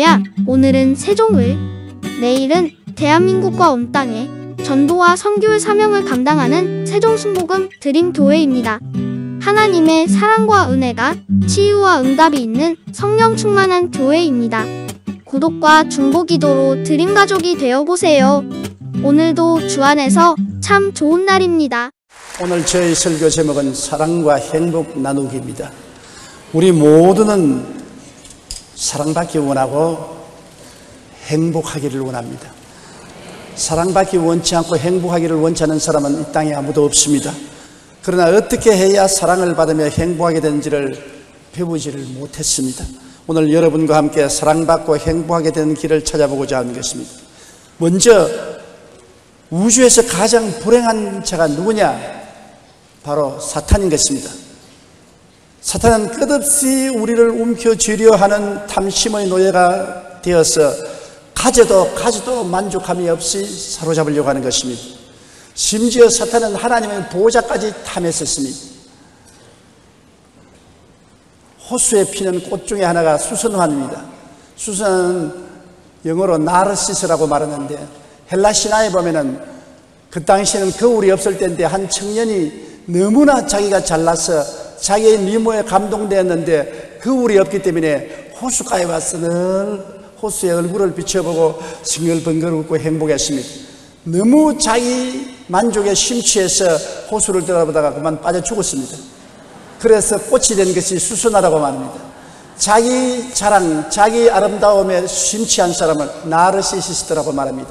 할렐루야! 오늘은 세종을, 내일은 대한민국과 온 땅에 전도와 선교의 사명을 감당하는 세종순복음 드림교회입니다. 하나님의 사랑과 은혜가 치유와 응답이 있는 성령 충만한 교회입니다. 구독과 중보 기도로 드림가족이 되어보세요. 오늘도 주 안에서 참 좋은 날입니다. 오늘 저희 설교 제목은 사랑과 행복 나누기입니다. 우리 모두는 사랑받기 원하고 행복하기를 원합니다. 사랑받기 원치 않고 행복하기를 원치 않는 사람은 이 땅에 아무도 없습니다. 그러나 어떻게 해야 사랑을 받으며 행복하게 되는지를 배우지를 못했습니다. 오늘 여러분과 함께 사랑받고 행복하게 되는 길을 찾아보고자 하는 것입니다. 먼저 우주에서 가장 불행한 자가 누구냐? 바로 사탄인 것입니다. 사탄은 끝없이 우리를 움켜쥐려 하는 탐심의 노예가 되어서 가져도 만족함이 없이 사로잡으려고 하는 것입니다. 심지어 사탄은 하나님의 보호자까지 탐했었습니다. 호수에 피는 꽃 중에 하나가 수선화입니다. 수선은 영어로 나르시스라고 말하는데 헬라 신화에 보면은 그 당시에는 거울이 없을 때인데 한 청년이 너무나 자기가 잘나서 자기의 미모에 감동되었는데 거울이 없기 때문에 호수가에 와서 늘 호수의 얼굴을 비춰보고 싱글벙글 웃고 행복했습니다. 너무 자기 만족에 심취해서 호수를 들여다보다가 그만 빠져 죽었습니다. 그래서 꽃이 된 것이 수선화라고 말합니다. 자기 자랑, 자기 아름다움에 심취한 사람을 나르시시스트라고 말합니다.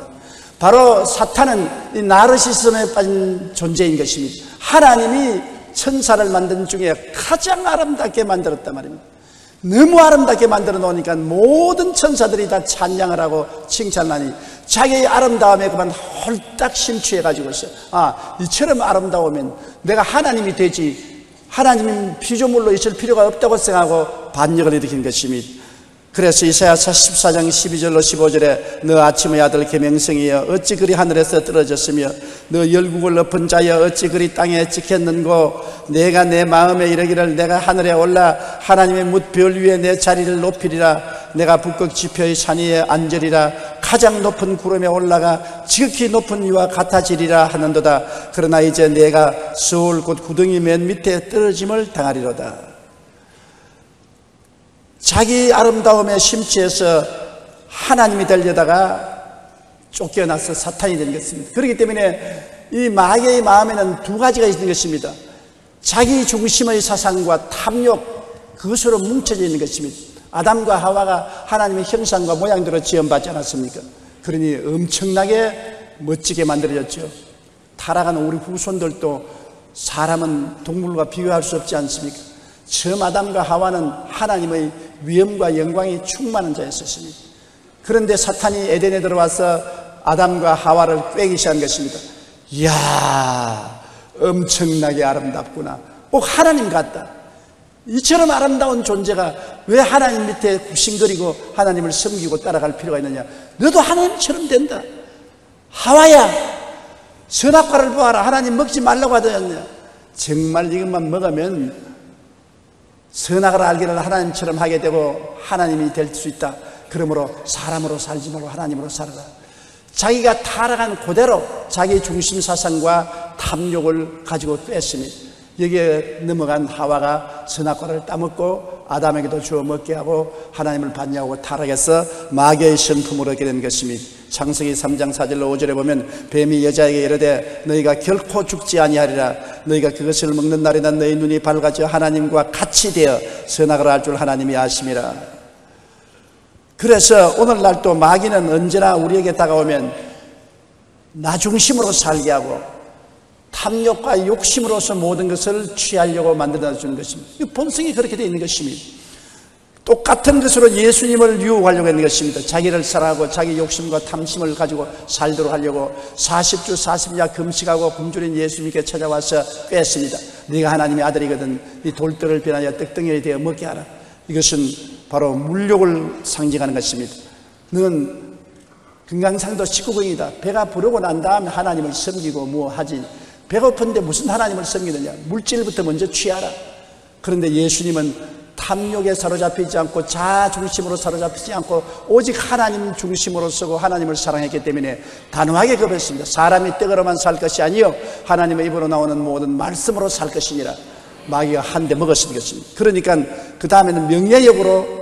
바로 사탄은 이 나르시즘에 빠진 존재인 것입니다. 하나님이 천사를 만든 중에 가장 아름답게 만들었단 말입니다. 너무 아름답게 만들어 놓으니까 모든 천사들이 다 찬양을 하고 칭찬하니 자기의 아름다움에 그만 홀딱 심취해가지고 있어요. 이처럼 아름다우면 내가 하나님이 되지, 하나님은 피조물로 있을 필요가 없다고 생각하고 반역을 일으킨 것입니다. 그래서 이사야서 14장 12절로 15절에 너 아침의 아들 계명성이여 어찌 그리 하늘에서 떨어졌으며 너 열국을 엎은 자여 어찌 그리 땅에 찍혔는고 내가 내 마음에 이르기를 내가 하늘에 올라 하나님의 뭇별 위에 내 자리를 높이리라 내가 북극 지표의 산 위에 앉으리라 가장 높은 구름에 올라가 지극히 높은 이와 같아지리라 하는도다. 그러나 이제 내가 서울 곧 구덩이 맨 밑에 떨어짐을 당하리로다. 자기 아름다움에 심취해서 하나님이 되려다가 쫓겨나서 사탄이 된 것입니다. 그렇기 때문에 이 마귀의 마음에는 두 가지가 있는 것입니다. 자기 중심의 사상과 탐욕, 그것으로 뭉쳐져 있는 것입니다. 아담과 하와가 하나님의 형상과 모양대로 지음받지 않았습니까? 그러니 엄청나게 멋지게 만들어졌죠. 타락한 우리 후손들도 사람은 동물과 비교할 수 없지 않습니까? 처음 아담과 하와는 하나님의 위엄과 영광이 충만한 자였습니다. 그런데 사탄이 에덴에 들어와서 아담과 하와를 꿰기 시작한 것입니다. 이야, 엄청나게 아름답구나. 꼭 하나님 같다. 이처럼 아름다운 존재가 왜 하나님 밑에 굽신거리고 하나님을 섬기고 따라갈 필요가 있느냐. 너도 하나님처럼 된다. 하와야, 선악과를 보아라. 하나님 먹지 말라고 하더냐. 정말 이것만 먹으면 선악을 알기를 하나님처럼 하게 되고 하나님이 될 수 있다. 그러므로 사람으로 살지 말고 하나님으로 살아라. 자기가 타락한 그대로 자기 중심 사상과 탐욕을 가지고 뺐습니다. 여기에 넘어간 하와가 선악과를 따먹고 아담에게도 주어 먹게 하고 하나님을 반역하고 타락해서 마귀의 신품을 얻게 된 것입니다. 창세기 3장 4절로 5절에 보면 뱀이 여자에게 이르되 너희가 결코 죽지 아니하리라. 너희가 그것을 먹는 날에는 너희 눈이 밝아져 하나님과 같이 되어 선악을 알 줄 하나님이 아심이라. 그래서 오늘날 또 마귀는 언제나 우리에게 다가오면 나 중심으로 살게 하고 탐욕과 욕심으로서 모든 것을 취하려고 만들어주는 것입니다. 본성이 그렇게 되어 있는 것입니다. 똑같은 것으로 예수님을 유혹하려고 하는 것입니다. 자기를 사랑하고 자기 욕심과 탐심을 가지고 살도록 하려고 40주 40야 금식하고 굶주린 예수님께 찾아와서 꿰었습니다. 네가 하나님의 아들이거든 이 돌들을 변하여 떡덩이에 되어 먹게 하라. 이것은 바로 물욕을 상징하는 것입니다. 너는 금강산도 19권이다. 배가 부르고 난 다음에 하나님을 섬기고 뭐 하지. 배고픈데 무슨 하나님을 섬기느냐. 물질부터 먼저 취하라. 그런데 예수님은 탐욕에 사로잡히지 않고 자아 중심으로 사로잡히지 않고 오직 하나님 중심으로 서고 하나님을 사랑했기 때문에 단호하게 거부했습니다. 사람이 떡으로만 살 것이 아니요 하나님의 입으로 나오는 모든 말씀으로 살 것이니라. 마귀가 한 대 먹었을 것입니다. 그러니까 그 다음에는 명예욕으로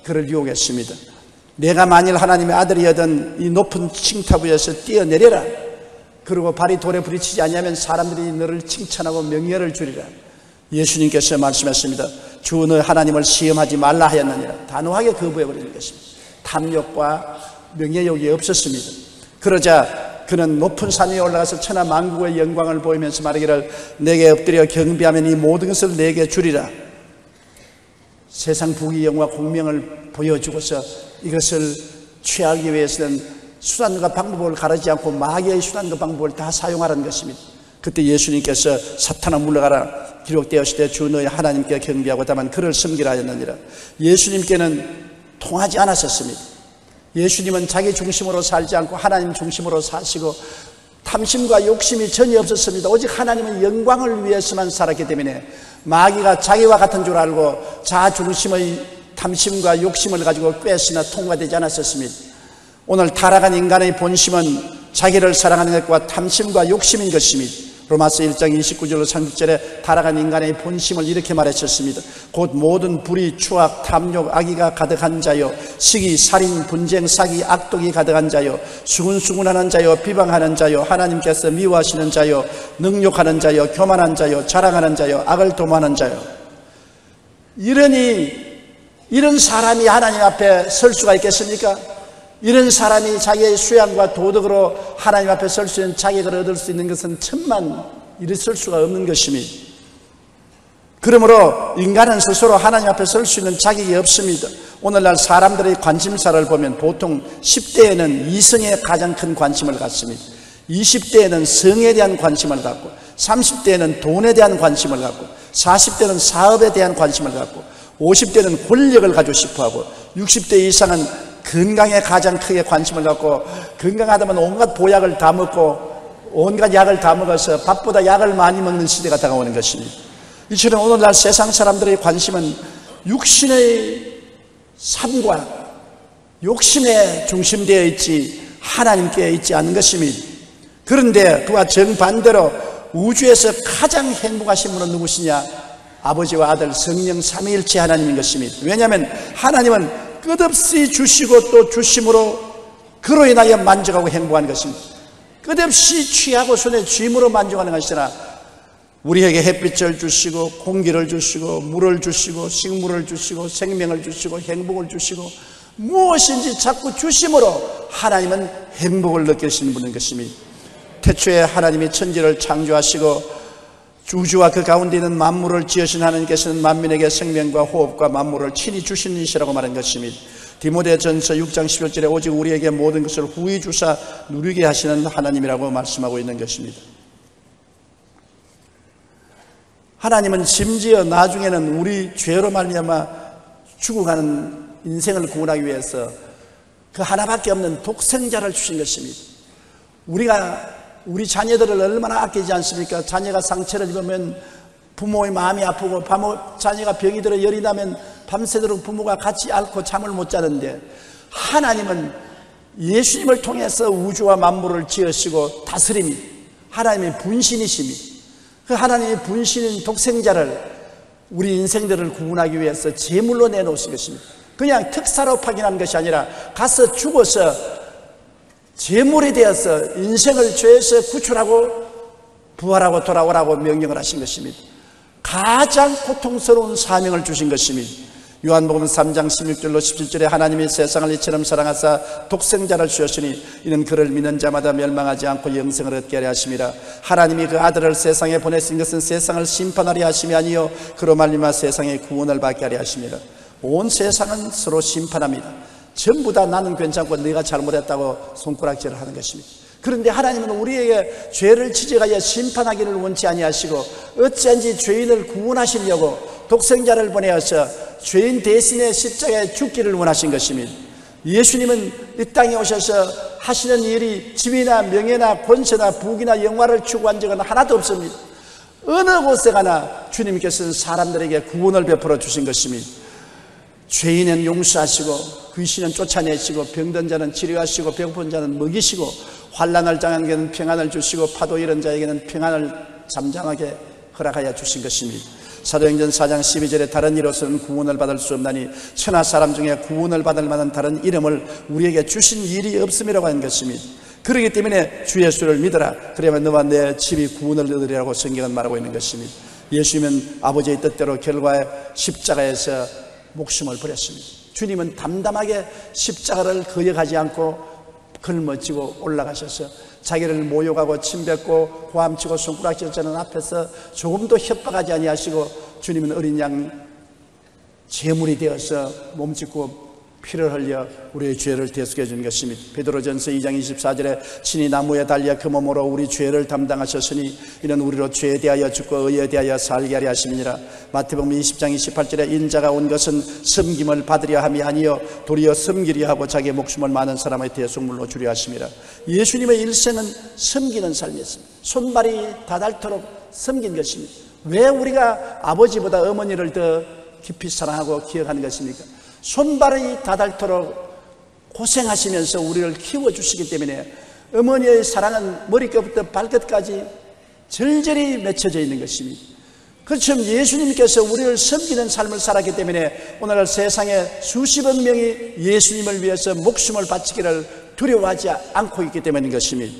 그를 유혹했습니다. 내가 만일 하나님의 아들이었던 이 높은 층탑 위에서 뛰어내려라. 그리고 발이 돌에 부딪히지 않으면 사람들이 너를 칭찬하고 명예를 주리라. 예수님께서 말씀했습니다. 주 너 하나님을 시험하지 말라 하였느니라. 단호하게 거부해버리는 것입니다. 탐욕과 명예욕이 없었습니다. 그러자 그는 높은 산 위에 올라가서 천하 만국의 영광을 보이면서 말하기를 내게 엎드려 경배하면 이 모든 것을 내게 주리라. 세상 부귀 영화 공명을 보여주고서 이것을 취하기 위해서는 수단과 방법을 가르지 않고 마귀의 수단과 방법을 다 사용하라는 것입니다. 그때 예수님께서 사탄아 물러가라 기록되었을 때 주 너희 하나님께 경배하고 다만 그를 섬기라 하였느니라. 예수님께는 통하지 않았었습니다. 예수님은 자기 중심으로 살지 않고 하나님 중심으로 사시고 탐심과 욕심이 전혀 없었습니다. 오직 하나님의 영광을 위해서만 살았기 때문에 마귀가 자기와 같은 줄 알고 자아 중심의 탐심과 욕심을 가지고 꿰으나 통과되지 않았었습니다. 오늘 타락한 인간의 본심은 자기를 사랑하는 것과 탐심과 욕심인 것입니다. 로마서 1장 29절로 30절에 타락한 인간의 본심을 이렇게 말했었습니다. 곧 모든 불의, 추악, 탐욕, 악의가 가득한 자요 시기, 살인, 분쟁, 사기, 악독이 가득한 자요 수군수군하는 자요 비방하는 자요 하나님께서 미워하시는 자요 능욕하는 자요 교만한 자요 자랑하는 자요 악을 도모하는 자요. 이런 사람이 하나님 앞에 설 수가 있겠습니까? 이런 사람이 자기의 수양과 도덕으로 하나님 앞에 설 수 있는 자격을 얻을 수 있는 것은 천만 일어설 수가 없는 것입니다. 그러므로 인간은 스스로 하나님 앞에 설 수 있는 자격이 없습니다. 오늘날 사람들의 관심사를 보면 보통 10대에는 이성에 가장 큰 관심을 갖습니다. 20대에는 성에 대한 관심을 갖고 30대에는 돈에 대한 관심을 갖고 40대는 사업에 대한 관심을 갖고 50대는 권력을 가지고 싶어하고 60대 이상은 건강에 가장 크게 관심을 갖고 건강하다면 온갖 보약을 다 먹고 온갖 약을 다 먹어서 밥보다 약을 많이 먹는 시대가 다가오는 것입니다. 이처럼 오늘날 세상 사람들의 관심은 육신의 삶과 욕심에 중심되어 있지 하나님께 있지 않은 것입니다. 그런데 그와 정반대로 우주에서 가장 행복하신 분은 누구시냐? 아버지와 아들 성령 삼위일체 하나님인 것입니다. 왜냐하면 하나님은 끝없이 주시고 또 주심으로 그로 인하여 만족하고 행복한 것입니다. 끝없이 취하고 손에 쥐므로 만족하는 것이 아니라 우리에게 햇빛을 주시고 공기를 주시고 물을 주시고 식물을 주시고 생명을 주시고 행복을 주시고 무엇인지 자꾸 주심으로 하나님은 행복을 느끼시는 분인 것입니다. 태초에 하나님이 천지를 창조하시고 우주와 그 가운데 있는 만물을 지으신 하나님께서는 만민에게 생명과 호흡과 만물을 친히 주신 이시라고 말한 것입니다. 디모데전서 6장 11절에 오직 우리에게 모든 것을 후히 주사 누리게 하시는 하나님이라고 말씀하고 있는 것입니다. 하나님은 심지어 나중에는 우리 죄로 말미암아 죽어가는 인생을 구원하기 위해서 그 하나밖에 없는 독생자를 주신 것입니다. 우리 자녀들을 얼마나 아끼지 않습니까? 자녀가 상처를 입으면 부모의 마음이 아프고 자녀가 병이 들어 열이 나면 밤새도록 부모가 같이 앓고 잠을 못 자는데 하나님은 예수님을 통해서 우주와 만물을 지으시고 다스림이 하나님의 분신이십니다. 그 하나님의 분신인 독생자를 우리 인생들을 구원하기 위해서 제물로 내놓으신 것입니다. 그냥 특사로 파견한 것이 아니라 가서 죽어서 제물이 되어서 인생을 죄에서 구출하고 부활하고 돌아오라고 명령을 하신 것입니다. 가장 고통스러운 사명을 주신 것입니다. 요한복음 3장 16절로 17절에 하나님이 세상을 이처럼 사랑하사 독생자를 주셨으니 이는 그를 믿는 자마다 멸망하지 않고 영생을 얻게 하려 하심이라. 하나님이 그 아들을 세상에 보내신 것은 세상을 심판하려 하심이 아니요 그로 말미암아 세상의 구원을 받게 하려 하심이라. 온 세상은 서로 심판합니다. 전부 다 나는 괜찮고 네가 잘못했다고 손가락질을 하는 것입니다. 그런데 하나님은 우리에게 죄를 지적하여 심판하기를 원치 아니하시고 어찌한지 죄인을 구원하시려고 독생자를 보내어서 죄인 대신에 십자가에 죽기를 원하신 것입니다. 예수님은 이 땅에 오셔서 하시는 일이 지위나 명예나 권세나 부귀나 영화를 추구한 적은 하나도 없습니다. 어느 곳에 가나 주님께서는 사람들에게 구원을 베풀어 주신 것입니다. 죄인은 용서하시고 귀신은 쫓아내시고 병든 자는 치료하시고 배고픈 자는 먹이시고 환난을 당한 자에게는 평안을 주시고 파도 이런 자에게는 평안을 잠잠하게 허락하여 주신 것입니다. 사도행전 4장 12절에 다른 이로서는 구원을 받을 수 없나니 천하 사람 중에 구원을 받을 만한 다른 이름을 우리에게 주신 일이 없음이라고 하는 것입니다. 그렇기 때문에 주 예수를 믿어라. 그러면 너와 내 집이 구원을 얻으리라고 성경은 말하고 있는 것입니다. 예수님은 아버지의 뜻대로 결과에 십자가에서 목숨을 버렸습니다. 주님은 담담하게 십자가를 거역하지 않고 걸머지고 올라가셔서 자기를 모욕하고 침뱉고 고함치고 손가락질을 자는 앞에서 조금도 협박하지 아니하시고 주님은 어린 양 제물이 되어서 몸짓고 피를 흘려 우리의 죄를 대속해 주는 것입니다. 베드로전서 2장 24절에 친히 나무에 달려 그 몸으로 우리 죄를 담당하셨으니 이는 우리로 죄에 대하여 죽고 의에 대하여 살게 하려 하심이니라. 마태복음 20장 28절에 인자가 온 것은 섬김을 받으려 함이 아니요 도리어 섬기려 하고 자기의 목숨을 많은 사람의 대속물로 주려 하심이라. 예수님의 일생은 섬기는 삶이었습니다. 손발이 닿도록 섬긴 것입니다. 왜 우리가 아버지보다 어머니를 더 깊이 사랑하고 기억하는 것입니까? 손발이 닿도록 고생하시면서 우리를 키워주시기 때문에 어머니의 사랑은 머리끝부터 발끝까지 절절히 맺혀져 있는 것입니다. 그렇죠. 예수님께서 우리를 섬기는 삶을 살았기 때문에 오늘날 세상에 수십억 명이 예수님을 위해서 목숨을 바치기를 두려워하지 않고 있기 때문인 것입니다.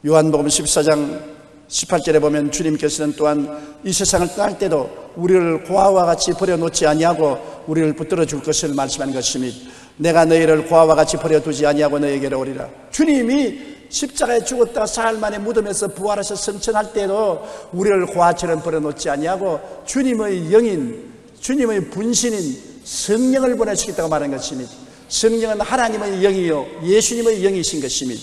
요한복음 14장 18절에 보면 주님께서는 또한 이 세상을 떠날 때도 우리를 고아와 같이 버려놓지 아니하고 우리를 붙들어 줄 것을 말씀하는 것입니다. 내가 너희를 고아와 같이 버려두지 아니하고 너희에게로 오리라. 주님이 십자가에 죽었다 사흘 만에 무덤에서 부활해서 승천할 때도 우리를 고아처럼 버려놓지 아니하고 주님의 영인, 주님의 분신인 성령을 보내주겠다고 말하는 것입니다. 성령은 하나님의 영이요 예수님의 영이신 것입니다.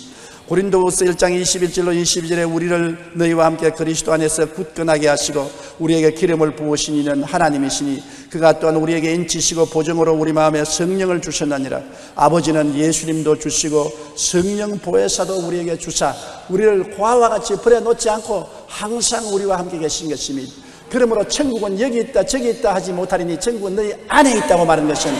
고린도후서 1장 21절로 22절에 우리를 너희와 함께 그리스도 안에서 굳건하게 하시고 우리에게 기름을 부으신 이는 하나님이시니 그가 또한 우리에게 인치시고 보증으로 우리 마음에 성령을 주셨느니라. 아버지는 예수님도 주시고 성령 보혜사도 우리에게 주사 우리를 고아와 같이 버려놓지 않고 항상 우리와 함께 계신 것입니다. 그러므로 천국은 여기 있다 저기 있다 하지 못하리니 천국은 너희 안에 있다고 말하는 것은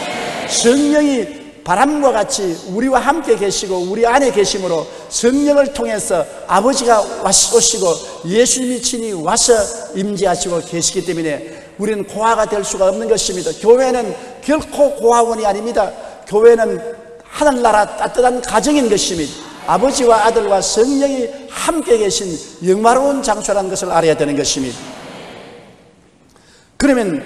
성령이 바람과 같이 우리와 함께 계시고 우리 안에 계심으로 성령을 통해서 아버지가 오시고 예수님이 친히 와서 임재하시고 계시기 때문에 우리는 고아가 될 수가 없는 것입니다. 교회는 결코 고아원이 아닙니다. 교회는 하늘나라 따뜻한 가정인 것입니다. 아버지와 아들과 성령이 함께 계신 영화로운 장소라는 것을 알아야 되는 것입니다. 그러면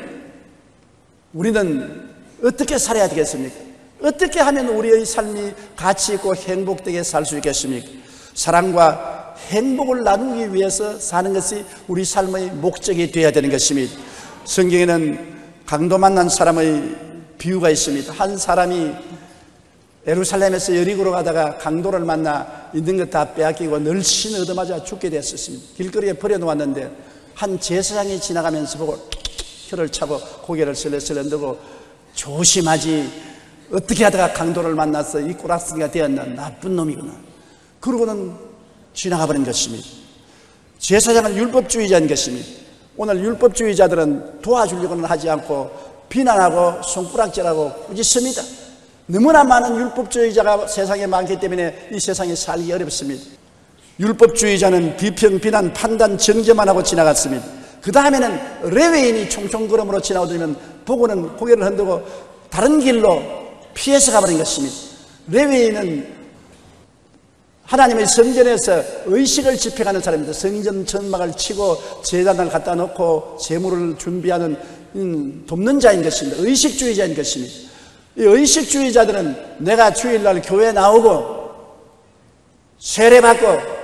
우리는 어떻게 살아야 되겠습니까? 어떻게 하면 우리의 삶이 가치 있고 행복되게 살 수 있겠습니까? 사랑과 행복을 나누기 위해서 사는 것이 우리 삶의 목적이 되어야 되는 것입니다. 성경에는 강도 만난 사람의 비유가 있습니다. 한 사람이 예루살렘에서 여리고로 가다가 강도를 만나 있는 것 다 빼앗기고 널씬 얻어맞아 죽게 됐었습니다. 길거리에 버려놓았는데 한 제사장이 지나가면서 보고 혀를 차고 고개를 슬렁슬렁 흔들고 조심하지 어떻게 하다가 강도를 만나서 이 꼬락서니가 되었나 나쁜 놈이구나 그러고는 지나가 버린 것입니다. 제사장은 율법주의자인 것입니다. 오늘 율법주의자들은 도와주려고는 하지 않고 비난하고 손가락질하고 꾸짖습니다. 너무나 많은 율법주의자가 세상에 많기 때문에 이 세상에 살기 어렵습니다. 율법주의자는 비평, 비난, 판단, 정죄만 하고 지나갔습니다. 그 다음에는 레위인이 총총걸음으로 지나오더니 보고는 고개를 흔들고 다른 길로 피해서 가버린 것입니다. 레위인은 하나님의 성전에서 의식을 집행하는 사람입니다. 성전 천막을 치고 제단을 갖다 놓고 제물을 준비하는 돕는 자인 것입니다. 의식주의자인 것입니다. 이 의식주의자들은 내가 주일날 교회 나오고 세례받고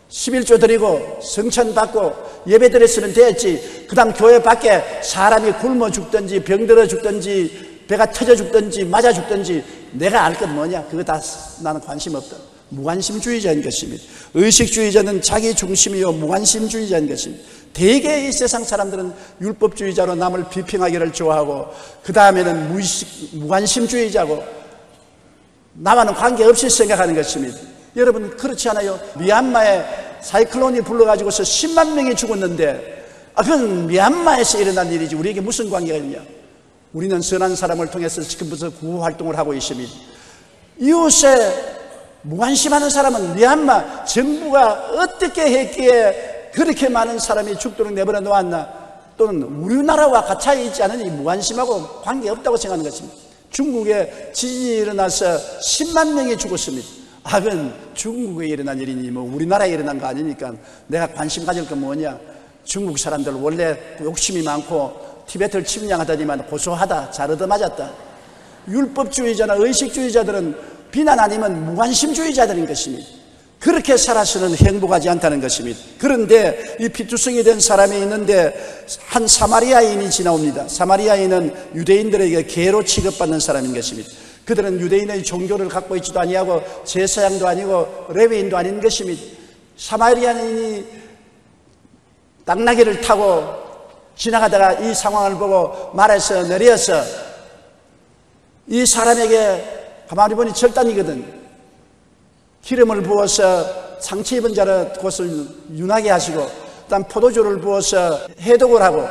11조 드리고 성천 받고 예배 드렸으면 되었지 그 다음 교회 밖에 사람이 굶어 죽든지 병들어 죽든지 배가 터져 죽든지 맞아 죽든지 내가 알 것 뭐냐 그거 다 나는 관심 없다. 무관심주의자인 것입니다. 의식주의자는 자기 중심이요 무관심주의자인 것입니다. 대개 이 세상 사람들은 율법주의자로 남을 비평하기를 좋아하고 그 다음에는 무관심주의자고 남과는 관계없이 생각하는 것입니다. 여러분 그렇지 않아요? 미얀마에 사이클론이 불러가지고서 10만 명이 죽었는데, 그건 미얀마에서 일어난 일이지 우리에게 무슨 관계가 있냐. 우리는 선한 사람을 통해서 지금부터 구호 활동을 하고 있습니다. 이웃에 무관심하는 사람은 미얀마 정부가 어떻게 했기에 그렇게 많은 사람이 죽도록 내버려 놓았나, 또는 우리나라와 가차에 있지 않으니 무관심하고 관계없다고 생각하는 것입니다. 중국에 지진이 일어나서 10만 명이 죽었습니다. 그건 중국에 일어난 일이니 뭐 우리나라에 일어난 거 아니니까 내가 관심 가질 건 뭐냐. 중국 사람들 원래 욕심이 많고 티베트를 침략하더니만 고소하다, 잘 얻어맞았다. 율법주의자나 의식주의자들은 비난 아니면 무관심주의자들인 것입니다. 그렇게 살아서는 행복하지 않다는 것입니다. 그런데 이 피투성이 된 사람이 있는데 한 사마리아인이 지나옵니다. 사마리아인은 유대인들에게 개로 취급받는 사람인 것입니다. 그들은 유대인의 종교를 갖고 있지도 아니하고 제사장도 아니고 레위인도 아닌 것입니다. 사마리아인이 당나귀를 타고 지나가다가 이 상황을 보고 말에서 내려서 이 사람에게 가만히 보니 절단이거든. 기름을 부어서 상처 입은 자를 그것을 윤하게 하시고, 그 다음 포도주를 부어서 해독을 하고,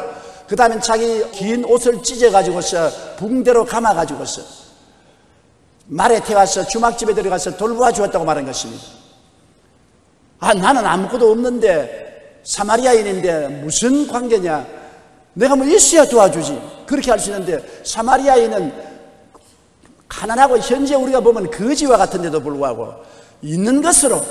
그 다음에 자기 긴 옷을 찢어가지고서 붕대로 감아가지고서 말에 태워서 주막집에 들어가서 돌보아 주었다고 말한 것입니다. 나는 아무것도 없는데 사마리아인인데 무슨 관계냐, 내가 뭐 있어야 도와주지, 그렇게 할 수 있는데, 사마리아인은 가난하고 현재 우리가 보면 거지와 같은데도 불구하고 있는 것으로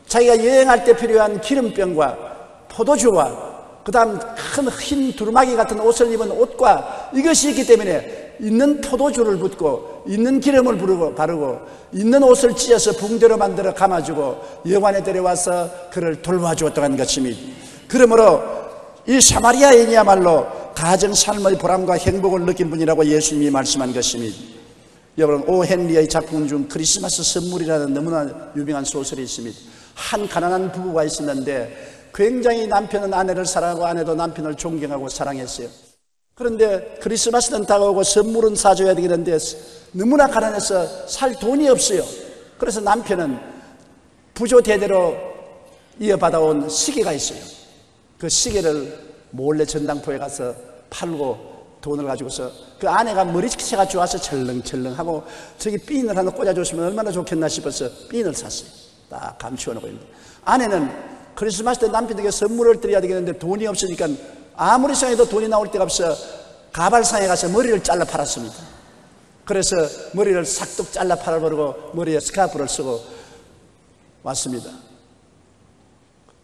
자기가 여행할 때 필요한 기름병과 포도주와 그 다음 큰 흰 두루마기 같은 옷을 입은 옷과 이것이 있기 때문에 있는 포도주를 붓고 있는 기름을 바르고 있는 옷을 찢어서 붕대로 만들어 감아주고 여관에 데려와서 그를 돌봐주었다고 하는 것입니다. 그러므로 이 사마리아인이야말로 가정 삶의 보람과 행복을 느낀 분이라고 예수님이 말씀한 것입니다. 여러분, 오 헨리의 작품 중 크리스마스 선물이라는 너무나 유명한 소설이 있습니다. 한 가난한 부부가 있었는데 굉장히 남편은 아내를 사랑하고 아내도 남편을 존경하고 사랑했어요. 그런데 크리스마스는 다가오고 선물은 사줘야 되겠는데 너무나 가난해서 살 돈이 없어요. 그래서 남편은 부조 대대로 이어받아온 시계가 있어요. 그 시계를 몰래 전당포에 가서 팔고 돈을 가지고서 그 아내가 머리채가 좋아서 철렁철렁하고 저기 핀을 하나 꽂아줬으면 얼마나 좋겠나 싶어서 핀을 샀어요. 딱 감추어놓고 있는데, 아내는 크리스마스 때 남편에게 선물을 드려야 되겠는데 돈이 없으니까 아무리 생각해도 돈이 나올 데가 없어 가발상에 가서 머리를 잘라 팔았습니다. 그래서 머리를 싹둑 잘라 팔아버리고 머리에 스카프를 쓰고 왔습니다.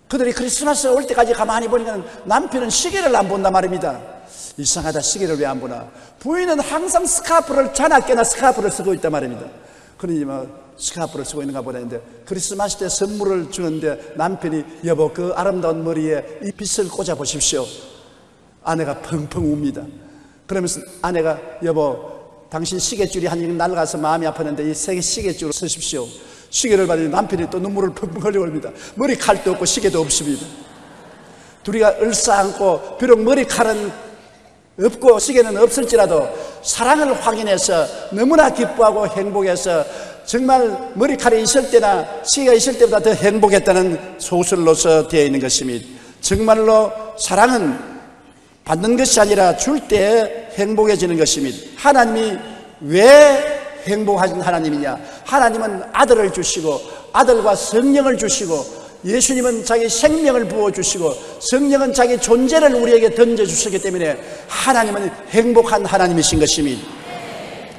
그들이 크리스마스 올 때까지 가만히 보니까 남편은 시계를 안 본단 말입니다. 이상하다, 시계를 왜 안 보나. 부인은 항상 스카프를 자나깨나 스카프를 쓰고 있단 말입니다. 그러니 스카프를 쓰고 있는가 보다 했는데, 크리스마스 때 선물을 주는데 남편이 여보 그 아름다운 머리에 이 빛을 꽂아 보십시오. 아내가 펑펑 웁니다. 그러면서 아내가 여보 당신 시계줄이 한 개 날아가서 마음이 아팠는데 이 세 시계줄을 쓰십시오. 시계를 받으니 남편이 또 눈물을 펑펑 흘려옵니다. 머리칼도 없고 시계도 없습니다. 둘이가 얼싸안고 비록 머리칼은 없고 시계는 없을지라도 사랑을 확인해서 너무나 기뻐하고 행복해서 정말 머리칼이 있을 때나 시계가 있을 때보다 더 행복했다는 소설로서 되어 있는 것입니다. 정말로 사랑은 받는 것이 아니라 줄 때 행복해지는 것입니다. 하나님이 왜 행복하신 하나님이냐? 하나님은 아들을 주시고 아들과 성령을 주시고 예수님은 자기 생명을 부어주시고 성령은 자기 존재를 우리에게 던져주시기 때문에 하나님은 행복한 하나님이신 것입니다.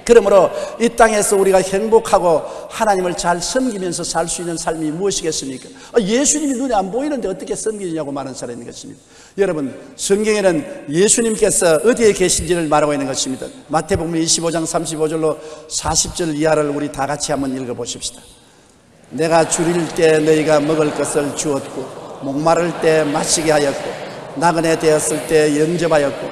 그러므로 이 땅에서 우리가 행복하고 하나님을 잘 섬기면서 살 수 있는 삶이 무엇이겠습니까? 예수님이 눈에 안 보이는데 어떻게 섬기냐고 말하는 사람이 있는 것입니다. 여러분, 성경에는 예수님께서 어디에 계신지를 말하고 있는 것입니다. 마태복음 25장 35절로 40절 이하를 우리 다 같이 한번 읽어보십시다. 내가 줄일 때 너희가 먹을 것을 주었고 목마를 때 마시게 하였고 나그네 되었을 때 영접하였고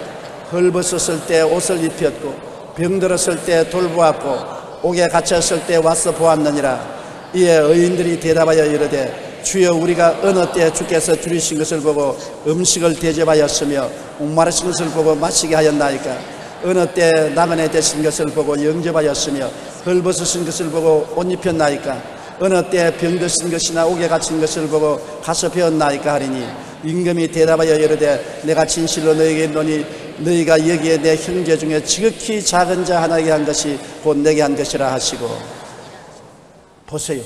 헐벗었을 때 옷을 입혔고 병들었을 때 돌보았고 옥에 갇혔을 때 와서 보았느니라. 이에 의인들이 대답하여 이르되 주여 우리가 어느 때 주께서 줄이신 것을 보고 음식을 대접하였으며 목마르신 것을 보고 마시게 하였나이까. 어느 때 나그네 되신 것을 보고 영접하였으며 헐벗으신 것을 보고 옷 입혔나이까. 어느 때 병드신 것이나 옥에 갇힌 것을 보고 가서 배웠나이까 하리니 임금이 대답하여 이르되 내가 진실로 너희에게 이르노니 너희가 여기에 내 형제 중에 지극히 작은 자 하나에게 한 것이 곧 내게 한 것이라 하시고. 보세요.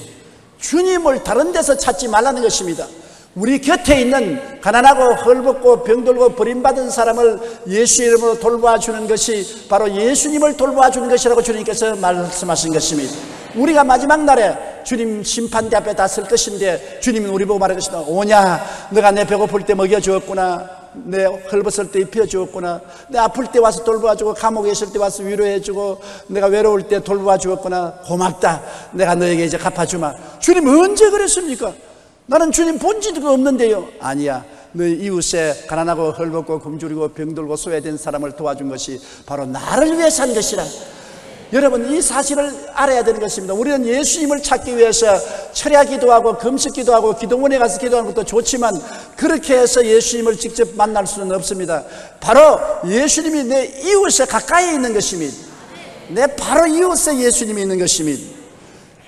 주님을 다른 데서 찾지 말라는 것입니다. 우리 곁에 있는 가난하고 헐벗고 병들고 버림받은 사람을 예수 이름으로 돌보아주는 것이 바로 예수님을 돌보아주는 것이라고 주님께서 말씀하신 것입니다. 우리가 마지막 날에 주님 심판대 앞에 다 설 것인데 주님은 우리 보고 말할 것이다. 오냐, 너가 내 배고플 때 먹여주었구나, 내 헐벗을 때 입혀주었구나, 내 아플 때 와서 돌보아주고 감옥에 있을 때 와서 위로해주고 내가 외로울 때 돌보아주었구나, 고맙다, 내가 너에게 이제 갚아주마. 주님 언제 그랬습니까? 나는 주님 본 적도 없는데요. 아니야, 너희 이웃에 가난하고 헐벗고 굶주리고 병들고 소외된 사람을 도와준 것이 바로 나를 위해서 한 것이라. 여러분, 이 사실을 알아야 되는 것입니다. 우리는 예수님을 찾기 위해서 철야 기도하고 금식 기도하고 기도원에 가서 기도하는 것도 좋지만 그렇게 해서 예수님을 직접 만날 수는 없습니다. 바로 예수님이 내 이웃에 가까이 있는 것입니다. 내 바로 이웃에 예수님이 있는 것입니다.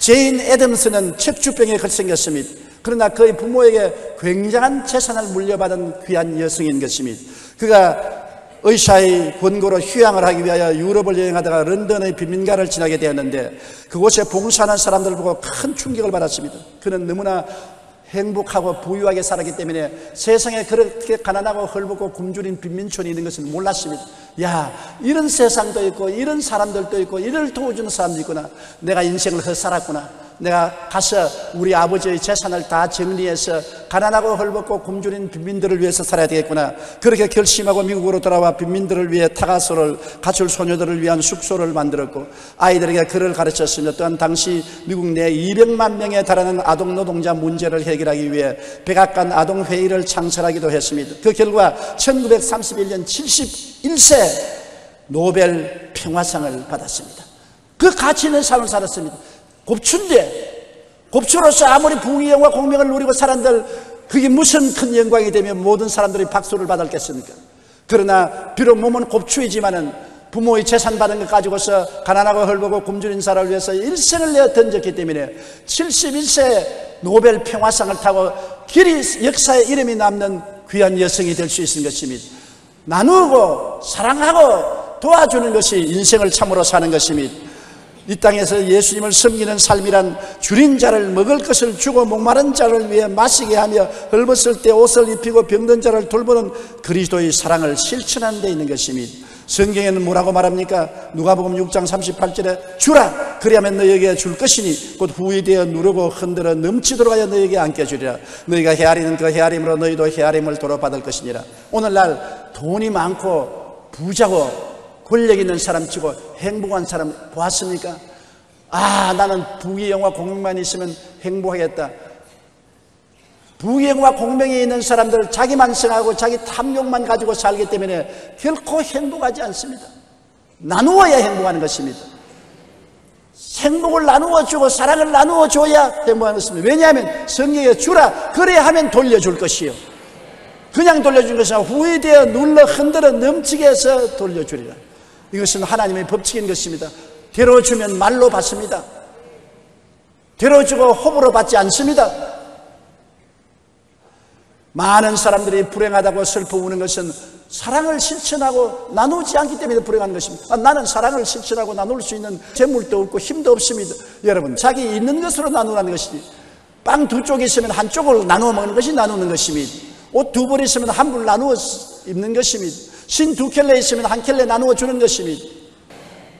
제인 애덤스는 척추병에 걸생겼습니다. 그러나 그의 부모에게 굉장한 재산을 물려받은 귀한 여성인 것입니다. 그가 의사의 권고로 휴양을 하기 위하여 유럽을 여행하다가 런던의 빈민가를 지나게 되었는데 그곳에 봉사하는 사람들을 보고 큰 충격을 받았습니다. 그는 너무나 행복하고 부유하게 살았기 때문에 세상에 그렇게 가난하고 헐벗고 굶주린 빈민촌이 있는 것을 몰랐습니다. 야, 이런 세상도 있고 이런 사람들도 있고 이를 도와주는 사람도 있구나. 내가 인생을 헛살았구나. 내가 가서 우리 아버지의 재산을 다 정리해서 가난하고 헐벗고 굶주린 빈민들을 위해서 살아야 되겠구나. 그렇게 결심하고 미국으로 돌아와 빈민들을 위해 타가소를, 가출 소녀들을 위한 숙소를 만들었고 아이들에게 글을 가르쳤습니다. 또한 당시 미국 내 200만 명에 달하는 아동 노동자 문제를 해결하기 위해 백악관 아동회의를 창설하기도 했습니다. 그 결과 1931년 71세 노벨 평화상을 받았습니다. 그 가치 있는 삶을 살았습니다. 곱추인데, 곱추로서 아무리 부귀영화 공명을 누리고 살았는데 그게 무슨 큰 영광이 되면 모든 사람들이 박수를 받았겠습니까? 그러나 비록 몸은 곱추이지만은 부모의 재산 받은 것 가지고서 가난하고 헐벗고 굶주린 사람을 위해서 일생을 내어 던졌기 때문에 71세 노벨 평화상을 타고 길이 역사에 이름이 남는 귀한 여성이 될 수 있는 것입니다. 나누고 사랑하고 도와주는 것이 인생을 참으로 사는 것입니다. 이 땅에서 예수님을 섬기는 삶이란 줄인 자를 먹을 것을 주고 목마른 자를 위해 마시게 하며 헐벗을 때 옷을 입히고 병든 자를 돌보는 그리스도의 사랑을 실천하는 데 있는 것입니다. 성경에는 뭐라고 말합니까? 누가복음 6장 38절에 주라, 그리하면 너희에게 줄 것이니 곧 후히 되어 누르고 흔들어 넘치도록 하여 너희에게 안겨주리라. 너희가 헤아리는 그 헤아림으로 너희도 헤아림을 도로 받을 것이니라. 오늘날 돈이 많고 부자고 권력 있는 사람 치고 행복한 사람 보았습니까? 아, 나는 부귀영화 공명만 있으면 행복하겠다. 부귀영화 공명이 있는 사람들 자기만 생각하고 자기 탐욕만 가지고 살기 때문에 결코 행복하지 않습니다. 나누어야 행복하는 것입니다. 행복을 나누어 주고 사랑을 나누어 줘야 행복한 것입니다. 왜냐하면 성경에 주라, 그래야 하면 돌려줄 것이요, 그냥 돌려준 것이 아니라 후회되어 눌러 흔들어 넘치게 해서 돌려주리라. 이것은 하나님의 법칙인 것입니다. 데려주면 말로 받습니다. 데려주고 호불호 받지 않습니다. 많은 사람들이 불행하다고 슬퍼 우는 것은 사랑을 실천하고 나누지 않기 때문에 불행한 것입니다. 나는 사랑을 실천하고 나눌 수 있는 재물도 없고 힘도 없습니다. 여러분, 자기 있는 것으로 나누라는 것이지, 빵 두 쪽이 있으면 한 쪽을 나누어 먹는 것이 나누는 것입니다. 옷 두 벌 있으면 한 벌 나누어 입는 것입니다. 신 두 켤레 있으면 한 켤레 나누어 주는 것입니다.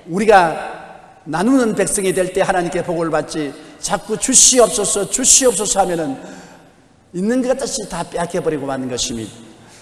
우리가 나누는 백성이 될 때 하나님께 복을 받지, 자꾸 주시옵소서 주시옵소서 하면은 있는 것 같이 다 빼앗겨버리고 마는 것입니다.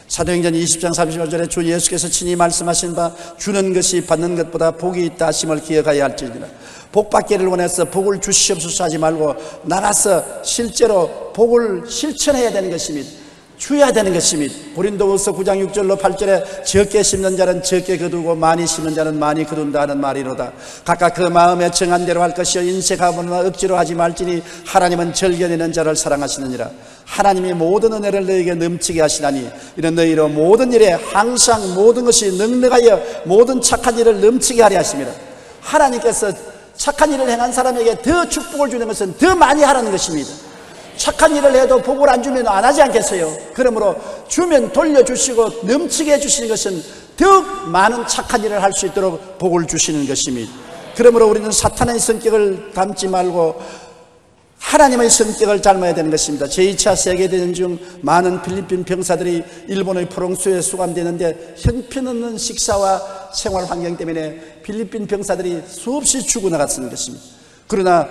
사도행전 20장 35절에 주 예수께서 친히 말씀하신 바 주는 것이 받는 것보다 복이 있다 하심을 기억하여야 할지니라. 복 받기를 원해서 복을 주시옵소서 하지 말고 나가서 실제로 복을 실천해야 되는 것입니다. 줘야 되는 것입니다. 고린도후서 9장 6절로 8절에 적게 심는 자는 적게 거두고 많이 심는 자는 많이 거둔다 하는 말이로다. 각각 그 마음에 정한 대로 할 것이요 인색하거나 억지로 하지 말지니 하나님은 절견내는 자를 사랑하시느니라. 하나님이 모든 은혜를 너희에게 넘치게 하시나니 이는 너희로 모든 일에 항상 모든 것이 넉넉하여 모든 착한 일을 넘치게 하려 하심이라. 하나님께서 착한 일을 행한 사람에게 더 축복을 주는 것은 더 많이 하라는 것입니다. 착한 일을 해도 복을 안 주면 안 하지 않겠어요? 그러므로 주면 돌려주시고 넘치게 해주시는 것은 더욱 많은 착한 일을 할 수 있도록 복을 주시는 것입니다. 그러므로 우리는 사탄의 성격을 닮지 말고 하나님의 성격을 닮아야 되는 것입니다. 제2차 세계대전 중 많은 필리핀 병사들이 일본의 포롱수에 수감되는데 형편없는 식사와 생활 환경 때문에 필리핀 병사들이 수없이 죽어나갔던 것입니다. 그러나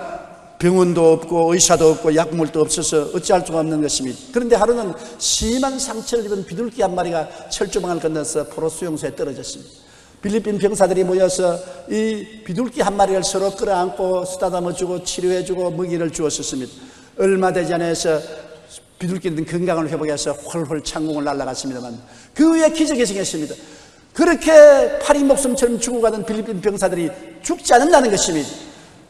병원도 없고 의사도 없고 약물도 없어서 어찌할 수가 없는 것입니다. 그런데 하루는 심한 상처를 입은 비둘기 한 마리가 철조망을 건너서 포로 수용소에 떨어졌습니다. 필리핀 병사들이 모여서 이 비둘기 한 마리를 서로 끌어안고 쓰다듬어주고 치료해주고 먹이를 주었습니다. 얼마 되지 않아서 비둘기는 건강을 회복해서 훨훨 창공을 날아갔습니다만 그 위에 기적이 생겼습니다. 그렇게 파리 목숨처럼 죽어가던 필리핀 병사들이 죽지 않는다는 것입니다.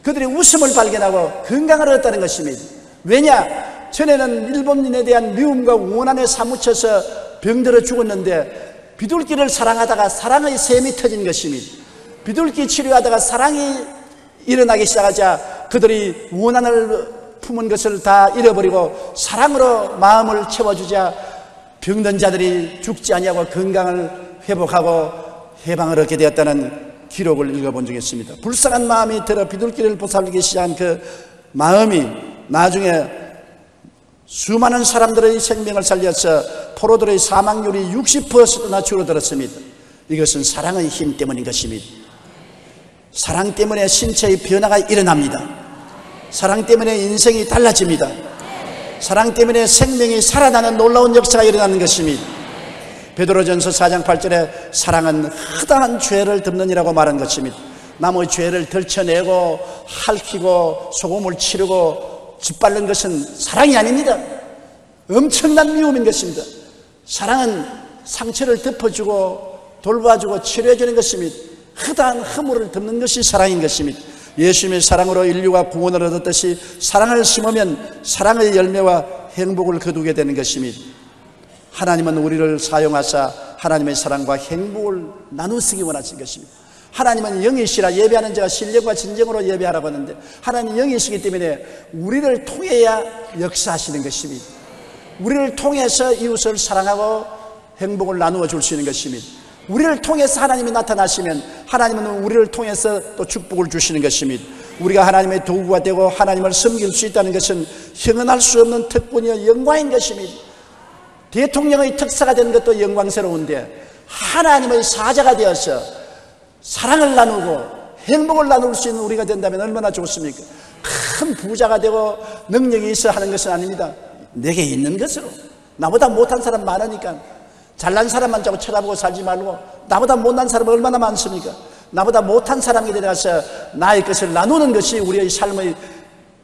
그들이 웃음을 발견하고 건강을 얻었다는 것입니다. 왜냐? 전에는 일본인에 대한 미움과 원한에 사무쳐서 병들어 죽었는데 비둘기를 사랑하다가 사랑의 샘이 터진 것입니다. 비둘기 치료하다가 사랑이 일어나기 시작하자 그들이 원한을 품은 것을 다 잃어버리고 사랑으로 마음을 채워주자 병든 자들이 죽지 아니하고 건강을 회복하고 해방을 얻게 되었다는 기록을 읽어본 적이 있습니다. 불쌍한 마음이 들어 비둘기를 보살피기 시작한 그 마음이 나중에 수많은 사람들의 생명을 살려서 포로들의 사망률이 60%나 줄어들었습니다. 이것은 사랑의 힘 때문인 것입니다. 사랑 때문에 신체의 변화가 일어납니다. 사랑 때문에 인생이 달라집니다. 사랑 때문에 생명이 살아나는 놀라운 역사가 일어나는 것입니다. 베드로전서 4장 8절에 사랑은 허다한 죄를 덮느니라고 말한 것입니다. 남의 죄를 덜쳐내고 핥히고 소금을 치르고 짓밟는 것은 사랑이 아닙니다. 엄청난 미움인 것입니다. 사랑은 상처를 덮어주고 돌봐주고 치료해주는 것입니다. 허다한 허물을 덮는 것이 사랑인 것입니다. 예수님의 사랑으로 인류가 구원을 얻었듯이 사랑을 심으면 사랑의 열매와 행복을 거두게 되는 것입니다. 하나님은 우리를 사용하사 하나님의 사랑과 행복을 나누시기 원하신 것입니다. 하나님은 영이시라 예배하는 자가 신령과 진정으로 예배하라고 하는데 하나님은 영이시기 때문에 우리를 통해야 역사하시는 것입니다. 우리를 통해서 이웃을 사랑하고 행복을 나누어 줄 수 있는 것입니다. 우리를 통해서 하나님이 나타나시면 하나님은 우리를 통해서 또 축복을 주시는 것입니다. 우리가 하나님의 도구가 되고 하나님을 섬길 수 있다는 것은 형언할 수 없는 특권이요 영광인 것입니다. 대통령의 특사가 되는 것도 영광스러운데 하나님의 사자가 되어서 사랑을 나누고 행복을 나눌 수 있는 우리가 된다면 얼마나 좋습니까? 큰 부자가 되고 능력이 있어 하는 것은 아닙니다. 내게 있는 것으로. 나보다 못한 사람 많으니까 잘난 사람만 자꾸 쳐다보고 살지 말고 나보다 못난 사람은 얼마나 많습니까? 나보다 못한 사람에게 들어가서 나의 것을 나누는 것이 우리의 삶의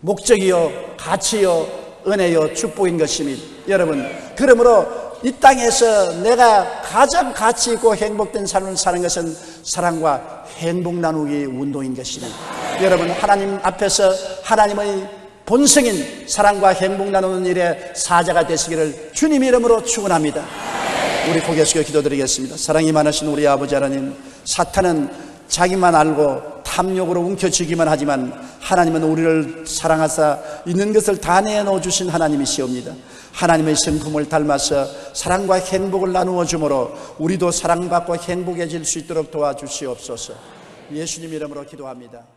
목적이요 가치요 은혜요 축복인 것입니다. 여러분, 그러므로 이 땅에서 내가 가장 가치 있고 행복된 삶을 사는 것은 사랑과 행복 나누기 운동인 것입니다. 여러분, 하나님 앞에서 하나님의 본성인 사랑과 행복 나누는 일에 사자가 되시기를 주님 이름으로 축원합니다. 우리 고개 숙여 기도드리겠습니다. 사랑이 많으신 우리 아버지 하나님, 사탄은 자기만 알고 탐욕으로 움켜쥐기만 하지만 하나님은 우리를 사랑하사 있는 것을 다 내놓아 주신 하나님이시옵니다. 하나님의 성품을 닮아서 사랑과 행복을 나누어 주므로 우리도 사랑받고 행복해질 수 있도록 도와주시옵소서. 예수님 이름으로 기도합니다.